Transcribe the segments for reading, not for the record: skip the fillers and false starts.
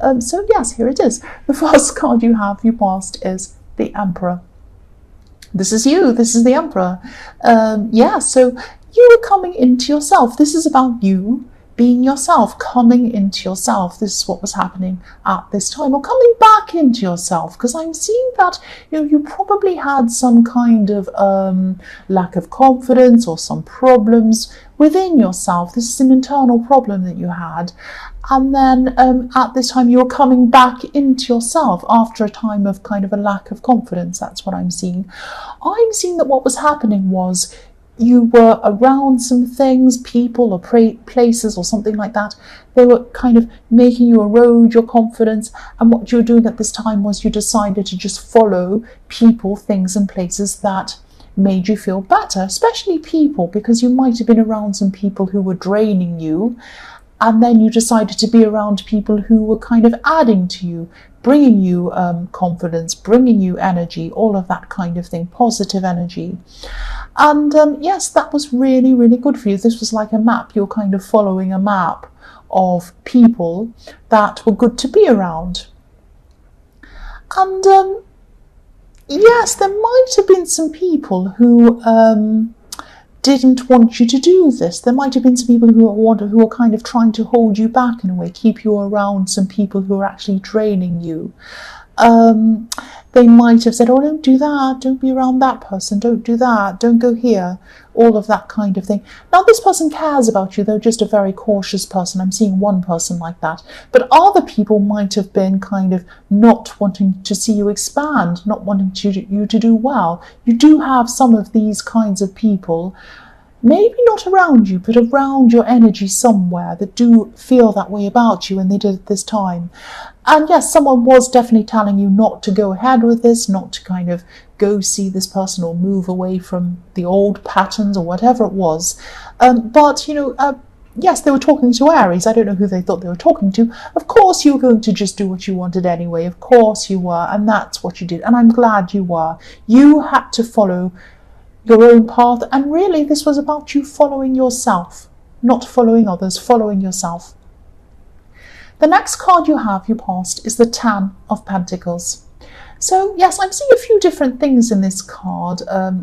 So yes, here it is. The first card you have, you passed, is the Emperor. This is you. This is the Emperor. So you are coming into yourself. This is about you being yourself, coming into yourself. This is what was happening at this time, or coming back into yourself, because I'm seeing that you probably had some kind of lack of confidence or some problems within yourself. This is an internal problem that you had. And then at this time, you're coming back into yourself after a time of kind of a lack of confidence. That's what I'm seeing. I'm seeing that what was happening was you were around some things, people or places or something like that. They were kind of making you erode your confidence. And what you were doing at this time was you decided to just follow people, things and places that made you feel better, especially people, because you might have been around some people who were draining you. And then you decided to be around people who were kind of adding to you, bringing you confidence, bringing you energy, all of that kind of thing, positive energy. And yes, that was really, really good for you. This was like a map. You're kind of following a map of people that were good to be around. And yes, there might have been some people who didn't want you to do this. There might have been some people who were kind of trying to hold you back in a way, keep you around some people who are actually draining you. They might have said, oh, don't do that, don't be around that person, don't do that, don't go here, all of that kind of thing. Now, this person cares about you, they're just a very cautious person. I'm seeing one person like that. But other people might have been kind of not wanting to see you expand, not wanting you to do well. You do have some of these kinds of people, maybe not around you, but around your energy somewhere, that do feel that way about you, and they did at this time. And yes, someone was definitely telling you not to go ahead with this, not to kind of go see this person or move away from the old patterns or whatever it was. But yes, they were talking to Aries. I don't know who they thought they were talking to. Of course, you were going to just do what you wanted anyway. Of course you were. And that's what you did. And I'm glad you were. You had to follow your own path. And really, this was about you following yourself, not following others, following yourself. The next card you passed, is the Ten of Pentacles. So yes, I'm seeing a few different things in this card,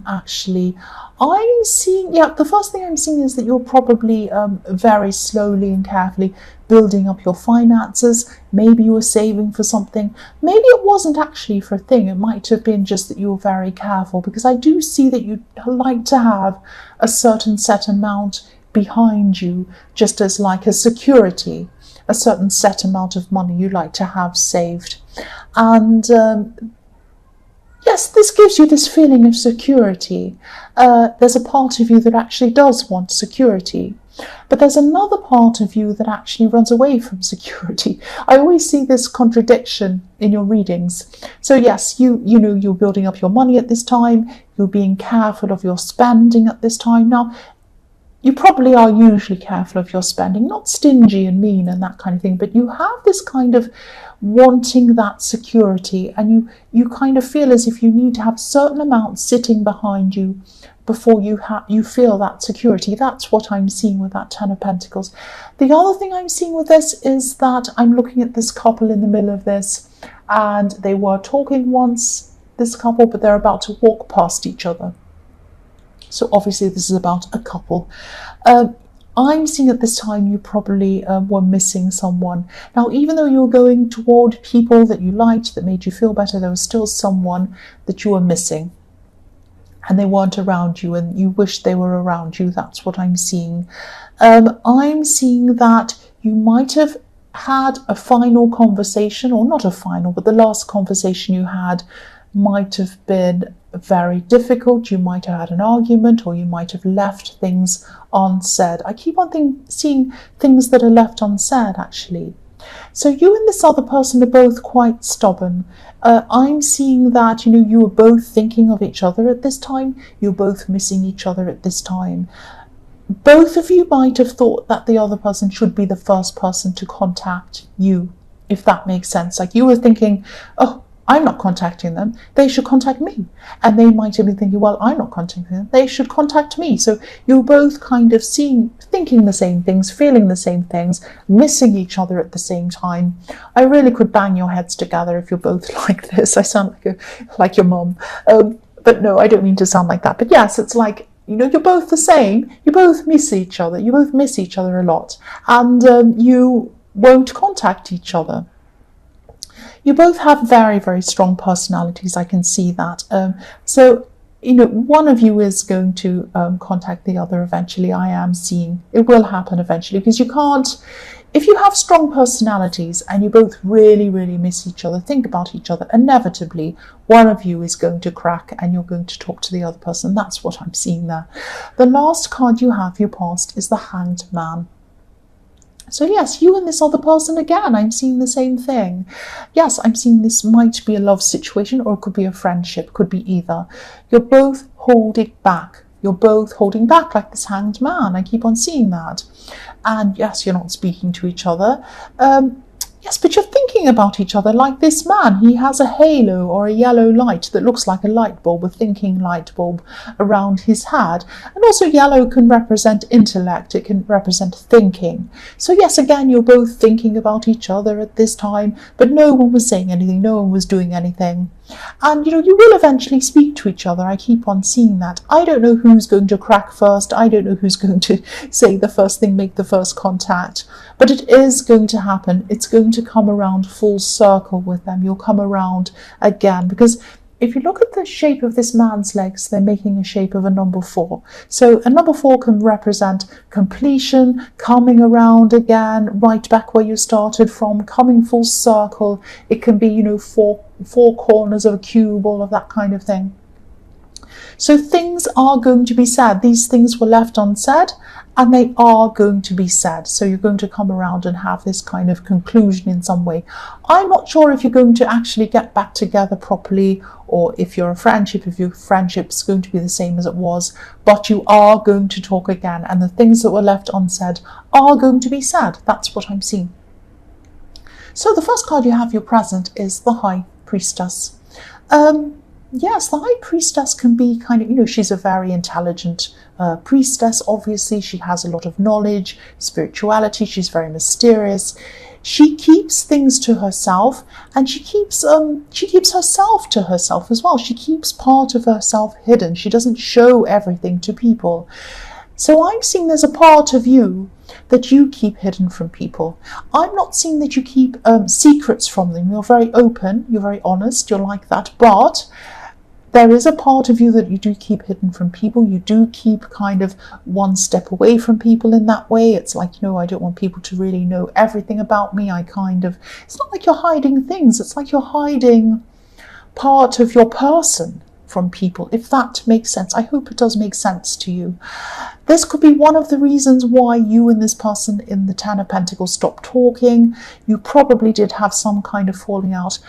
actually. I'm seeing, the first thing I'm seeing is that you're probably very slowly and carefully building up your finances. Maybe you were saving for something. Maybe it wasn't actually for a thing. It might have been just that you were very careful, because I do see that you like to have a certain set amount behind you, just as like a security. A certain set amount of money you like to have saved. And yes, this gives you this feeling of security. There's a part of you that actually does want security, but there's another part of you that actually runs away from security. I always see this contradiction in your readings. So yes, you're building up your money at this time. You're being careful of your spending at this time. Now, you probably are usually careful of your spending, not stingy and mean and that kind of thing, but you have this kind of wanting that security, and you kind of feel as if you need to have a certain amount sitting behind you before you feel that security. That's what I'm seeing with that Ten of Pentacles. The other thing I'm seeing with this is that I'm looking at this couple in the middle of this, and they were talking once, this couple, but they're about to walk past each other. So obviously this is about a couple. I'm seeing at this time you probably were missing someone. Now, even though you were going toward people that you liked, that made you feel better, there was still someone that you were missing. And they weren't around you, and you wished they were around you. That's what I'm seeing. I'm seeing that you might have had a final conversation, or not a final, but the last conversation you had might have been very difficult. You might have had an argument, or you might have left things unsaid. I keep on seeing things that are left unsaid, actually. So you and this other person are both quite stubborn. I'm seeing that, you were both thinking of each other at this time. You're both missing each other at this time. Both of you might have thought that the other person should be the first person to contact you, if that makes sense. Like, you were thinking, oh, I'm not contacting them, they should contact me. And they might be thinking, well, I'm not contacting them, they should contact me. So you're both kind of thinking the same things, feeling the same things, missing each other at the same time. I really could bang your heads together if you're both like this. I sound like your mum. But no, I don't mean to sound like that. But yes, it's like, you're both the same. You both miss each other. You both miss each other a lot. And you won't contact each other. You both have very, very strong personalities. I can see that. So, one of you is going to contact the other eventually. I am seeing it will happen eventually, because you can't, if you have strong personalities and you both really, really miss each other, think about each other, inevitably one of you is going to crack and you're going to talk to the other person. That's what I'm seeing there. The last card you have, your past, is the Hanged Man. So yes, you and this other person, again, I'm seeing the same thing. Yes, I'm seeing this might be a love situation, or it could be a friendship, could be either. You're both holding back. You're both holding back like this Hanged Man. I keep on seeing that. And yes, you're not speaking to each other. Yes, but you're thinking about each other like this man. He has a halo or a yellow light that looks like a light bulb, a thinking light bulb around his head. And also yellow can represent intellect. It can represent thinking. So yes, again, you're both thinking about each other at this time, but no one was saying anything. No one was doing anything. And, you will eventually speak to each other. I keep on seeing that. I don't know who's going to crack first. I don't know who's going to say the first thing, make the first contact. But it is going to happen. It's going to come around full circle with them. You'll come around again, because if you look at the shape of this man's legs, they're making a shape of a number 4. So a number 4 can represent completion, coming around again, right back where you started from, coming full circle. It can be, four corners of a cube, all of that kind of thing. So things are going to be said. These things were left unsaid, and they are going to be said. So you're going to come around and have this kind of conclusion in some way. I'm not sure if you're going to actually get back together properly, or if your friendship's going to be the same as it was, but you are going to talk again, and the things that were left unsaid are going to be said. That's what I'm seeing. So the first card you have, your present, is the High Priestess. Yes, the High Priestess can be kind of, she's a very intelligent priestess. Obviously, she has a lot of knowledge, spirituality. She's very mysterious. She keeps things to herself, and she keeps herself to herself as well. She keeps part of herself hidden. She doesn't show everything to people. So I'm seeing there's a part of you that you keep hidden from people. I'm not seeing that you keep secrets from them. You're very open, you're very honest, you're like that, but there is a part of you that you do keep hidden from people. You do keep kind of one step away from people in that way. It's like, I don't want people to really know everything about me. It's not like you're hiding things. It's like you're hiding part of your person from people, if that makes sense. I hope it does make sense to you. This could be one of the reasons why you and this person in the Ten of Pentacles stopped talking. You probably did have some kind of falling out.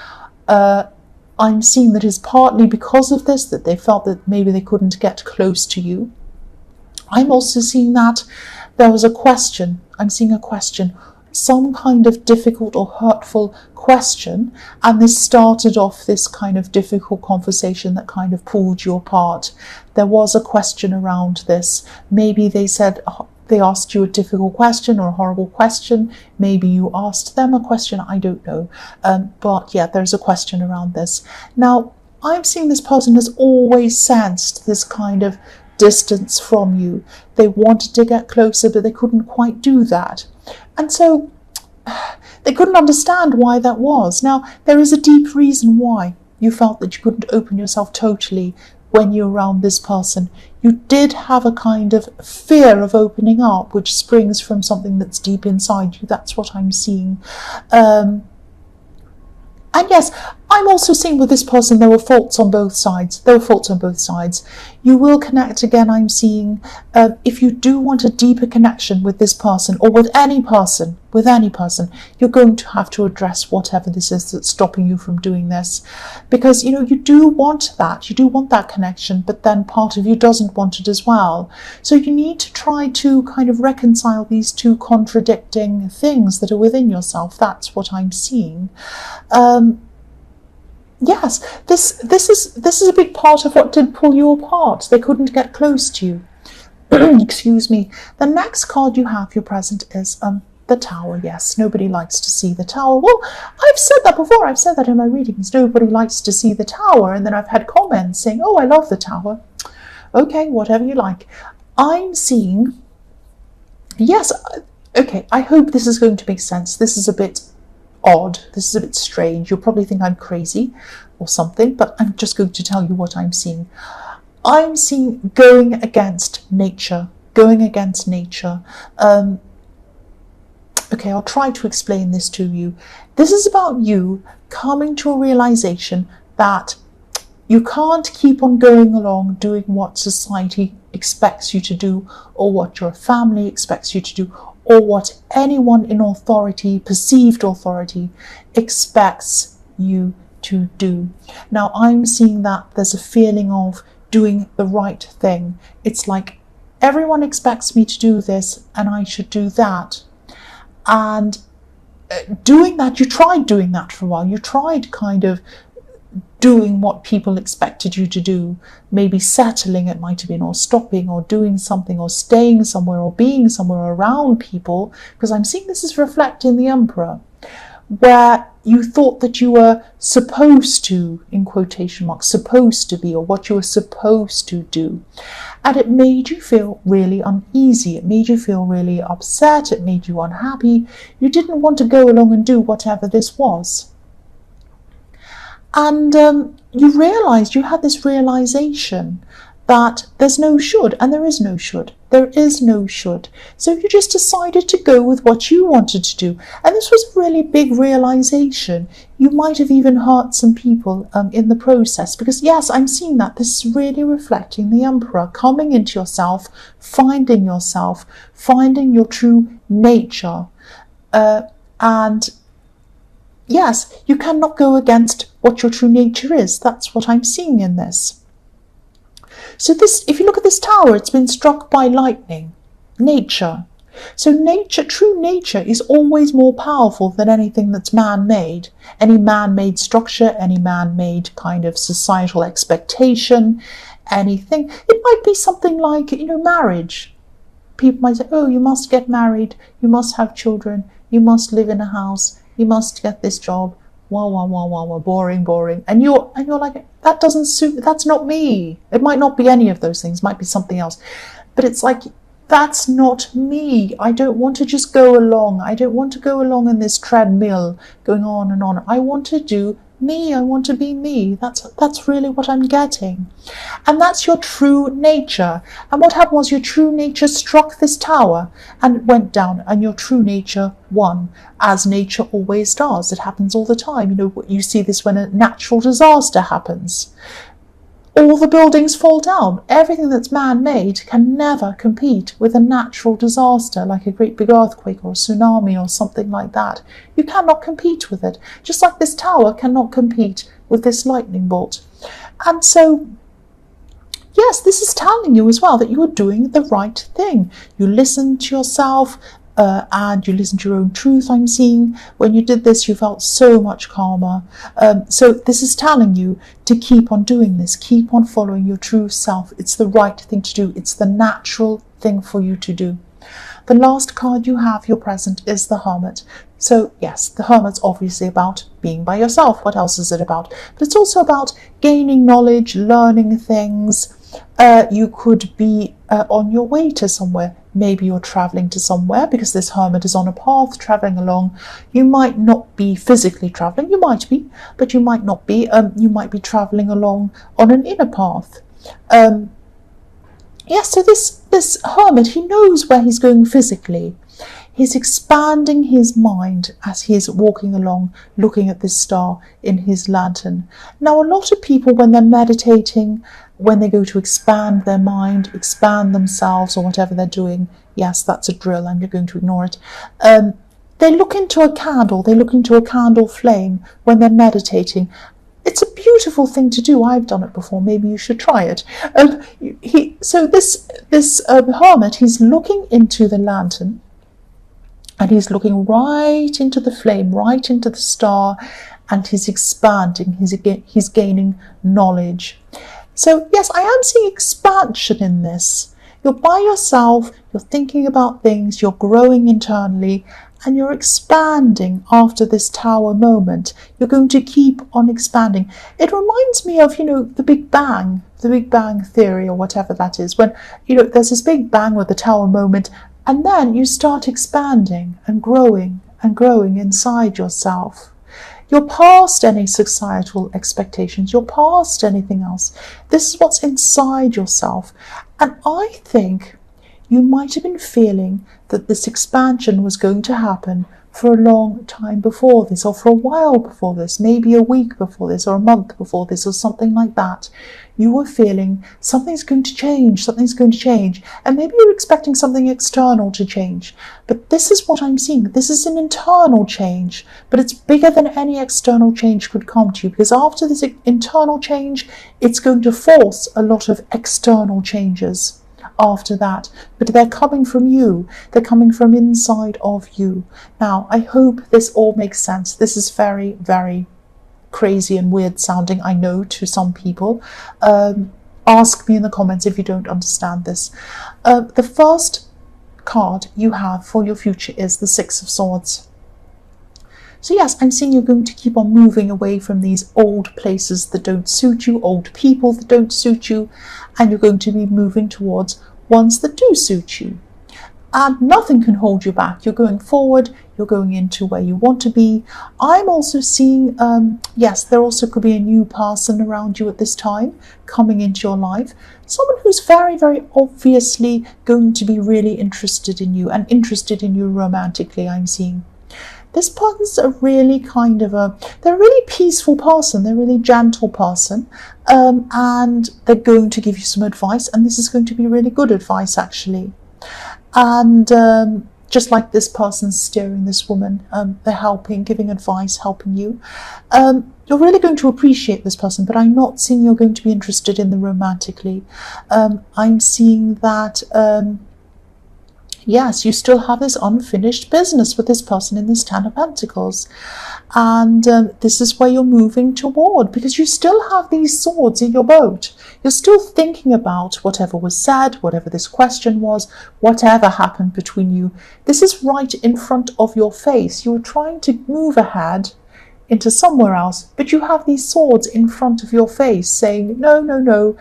I'm seeing that is partly because of this, that they felt that maybe they couldn't get close to you. I'm also seeing that there was a question. I'm seeing a question, some kind of difficult or hurtful question, and this started off this kind of difficult conversation that kind of pulled you apart. There was a question around this. Maybe they asked you a difficult question or a horrible question. Maybe you asked them a question. I don't know. But yeah, there's a question around this. Now, I'm seeing this person has always sensed this kind of distance from you. They wanted to get closer, but they couldn't quite do that. And so they couldn't understand why that was. Now, there is a deep reason why you felt that you couldn't open yourself totally when you're around this person. You did have a kind of fear of opening up, which springs from something that's deep inside you. That's what I'm seeing. And yes, I'm also seeing with this person, there were faults on both sides. You will connect again, I'm seeing. If you do want a deeper connection with this person, or with any person, you're going to have to address whatever this is that's stopping you from doing this. Because, you do want that. You do want that connection, but then part of you doesn't want it as well. So you need to try to kind of reconcile these two contradicting things that are within yourself. That's what I'm seeing. yes, this is a big part of what did pull you apart. They couldn't get close to you. Excuse me. The next card you have, your present, is the Tower. Yes, nobody likes to see the Tower. Well, I've said that before. I've said that in my readings. Nobody likes to see the Tower. And then I've had comments saying, oh, I love the Tower. Okay, whatever you like. I'm seeing, yes, okay, I hope this is going to make sense. This is a bit odd. This is a bit strange. You'll probably think I'm crazy or something, but I'm just going to tell you what I'm seeing. I'm seeing going against nature. Going against nature. Okay, I'll try to explain this to you. This is about you coming to a realization that you can't keep on going along doing what society expects you to do, or what your family expects you to do, or what anyone in authority, perceived authority, expects you to do. Now, I'm seeing that there's a feeling of doing the right thing. It's like everyone expects me to do this and I should do that. And doing that, you tried doing that for a while. You tried kind of doing what people expected you to do, maybe settling, it might have been, or stopping, or doing something, or staying somewhere, or being somewhere around people, because I'm seeing this is reflecting the Emperor, where you thought that you were supposed to, in quotation marks, supposed to be, or what you were supposed to do. And it made you feel really uneasy. It made you feel really upset. It made you unhappy. You didn't want to go along and do whatever this was. And you realized, you had this realization that there's no should, and there is no should. There is no should. So you just decided to go with what you wanted to do. And this was a really big realization. You might have even hurt some people in the process, because yes, I'm seeing that. This is really reflecting the Emperor, coming into yourself, finding your true nature. And yes, you cannot go against what your true nature is. That's what I'm seeing in this. So this, if you look at this tower, it's been struck by lightning. Nature. So nature, true nature, is always more powerful than anything that's man-made. Any man-made structure, any man-made kind of societal expectation, anything. It might be something like, marriage. People might say, oh, you must get married, you must have children, you must live in a house, you must get this job. Wow, boring. And you're like, that doesn't suit, that's not me. It might not be any of those things, it might be something else. But it's like, that's not me. I don't want to just go along. I don't want to go along in this treadmill going on and on. I want to do me. I want to be me. That's really what I'm getting. And that's your true nature. And what happened was your true nature struck this tower and went down, and your true nature won, as nature always does. It happens all the time. You see this when a natural disaster happens. All the buildings fall down. Everything that's man-made can never compete with a natural disaster like a great big earthquake or a tsunami or something like that. You cannot compete with it. Just like this tower cannot compete with this lightning bolt. And so, yes, this is telling you as well that you are doing the right thing. You listen to yourself, and you listen to your own truth, I'm seeing. When you did this, you felt so much calmer. So this is telling you to keep on doing this, keep on following your true self. It's the right thing to do. It's the natural thing for you to do. The last card you have, your present, is the Hermit. So yes, the Hermit's obviously about being by yourself. What else is it about? But it's also about gaining knowledge, learning things. You could be on your way to somewhere. Maybe you're traveling to somewhere, because this Hermit is on a path traveling along. You might not be physically traveling. You might be, but you might not be. You might be traveling along on an inner path. Yes, so this Hermit, he knows where he's going physically. He's expanding his mind as he's walking along, looking at this star in his lantern. Now, a lot of people, when they're meditating, when they go to expand their mind, expand themselves, or whatever they're doing, yes, that's a drill, I'm going to ignore it. They look into a candle, they look into a candle flame when they're meditating. It's a beautiful thing to do. I've done it before. Maybe you should try it. So this Hermit, he's looking into the lantern, and he's looking right into the flame, right into the star, and he's expanding, he's gaining knowledge. So yes, I am seeing expansion in this. You're by yourself, you're thinking about things, you're growing internally, and you're expanding after this Tower moment. You're going to keep on expanding. It reminds me of, the Big Bang Theory, or whatever that is, when, there's this Big Bang with the Tower moment, and then you start expanding and growing inside yourself. You're past any societal expectations. You're past anything else. This is what's inside yourself. And I think you might have been feeling that this expansion was going to happen for a long time before this, or for a while before this, maybe a week before this, or a month before this, or something like that. You were feeling something's going to change, and maybe you're expecting something external to change. But this is what I'm seeing. This is an internal change, but it's bigger than any external change could come to you, because after this internal change, it's going to force a lot of external changes after that, but they're coming from you. They're coming from inside of you. Now, I hope this all makes sense. This is very, very crazy and weird sounding, I know, to some people. Ask me in the comments if you don't understand this. The first card you have for your future is the Six of Swords. So yes, I'm seeing you're going to keep on moving away from these old places that don't suit you, old people that don't suit you, and you're going to be moving towards ones that do suit you. And nothing can hold you back. You're going forward, you're going into where you want to be. I'm also seeing, yes, there also could be a new person around you at this time coming into your life. Someone who's very, very obviously going to be really interested in you, and interested in you romantically, I'm seeing. This person's a really they're a really peaceful person, they're a really gentle person, and they're going to give you some advice, and this is going to be really good advice, actually. And just like this person's steering this woman, they're helping, giving advice, helping you. You're really going to appreciate this person, but I'm not seeing you're going to be interested in them romantically. I'm seeing that yes, you still have this unfinished business with this person in this Ten of Pentacles. And this is where you're moving toward, because you still have these swords in your boat. You're still thinking about whatever was said, whatever this question was, whatever happened between you. This is right in front of your face. You were trying to move ahead into somewhere else, but you have these swords in front of your face saying, no, no, no,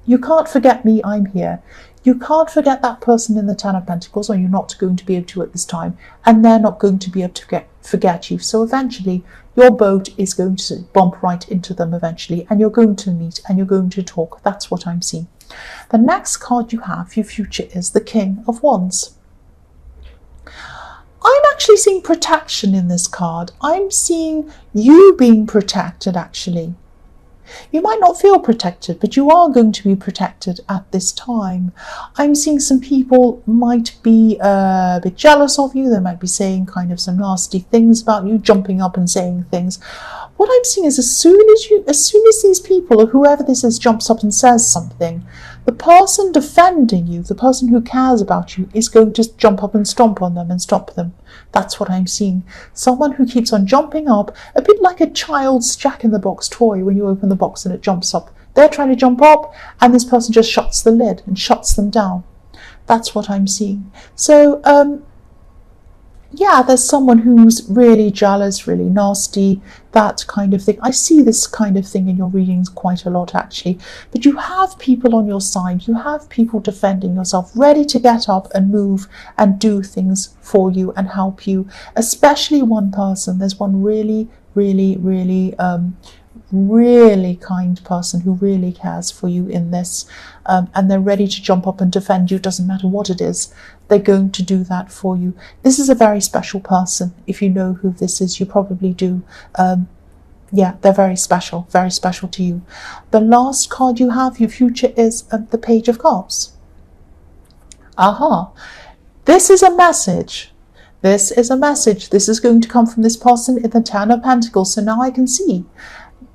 you can't forget me, I'm here. You can't forget that person in the Ten of Pentacles, or you're not going to be able to at this time, and they're not going to be able to forget you. So eventually your boat is going to bump right into them eventually, and you're going to meet and you're going to talk. That's what I'm seeing. The next card you have for your future is the King of Wands. I'm actually seeing protection in this card. I'm seeing you being protected, actually. You might not feel protected, but you are going to be protected at this time. I'm seeing some people might be a bit jealous of you. They might be saying kind of some nasty things about you, jumping up and saying things. What I'm seeing is as soon as these people, or whoever this is, jumps up and says something, the person defending you, the person who cares about you, is going to jump up and stomp on them and stop them. That's what I'm seeing. Someone who keeps on jumping up, a bit like a child's Jack-in-the-Box toy when you open the box and it jumps up. They're trying to jump up, and this person just shuts the lid and shuts them down. That's what I'm seeing. So, yeah, there's someone who's really jealous, really nasty, that kind of thing. I see this kind of thing in your readings quite a lot, actually. But you have people on your side. You have people defending yourself, ready to get up and move and do things for you and help you. Especially one person. There's one really, really, really really kind person who really cares for you in this, and they're ready to jump up and defend you. Doesn't matter what it is, they're going to do that for you. This is a very special person. If you know who this is, you probably do. Yeah, they're very special to you. The last card you have, your future, is the Page of Cups. Aha, this is a message. This is a message. This is going to come from this person in the Ten of Pentacles. So now I can see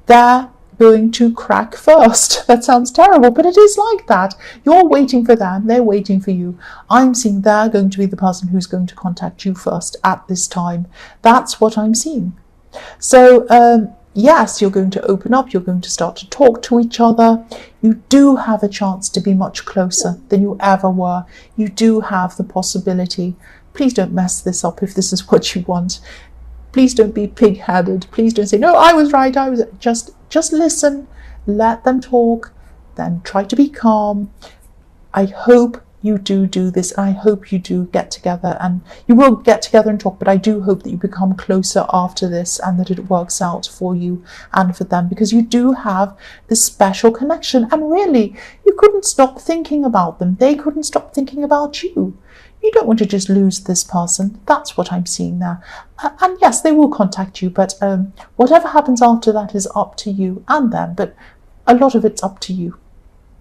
they're going to crack first. That sounds terrible, but it is like that. You're waiting for them, they're waiting for you. I'm seeing they're going to be the person who's going to contact you first at this time. That's what I'm seeing. So yes, you're going to open up, you're going to start to talk to each other. You do have a chance to be much closer than you ever were. You do have the possibility. Please don't mess this up if this is what you want. Please don't be pig-headed. Please don't say, no, I was right, I was... Just listen, let them talk, then try to be calm. I hope you do this. I hope you do get together, and you will get together and talk, but I do hope that you become closer after this and that it works out for you and for them, because you do have this special connection, and really you couldn't stop thinking about them. They couldn't stop thinking about you. You don't want to just lose this person. That's what I'm seeing there. And yes, they will contact you, but whatever happens after that is up to you and them, but a lot of it's up to you.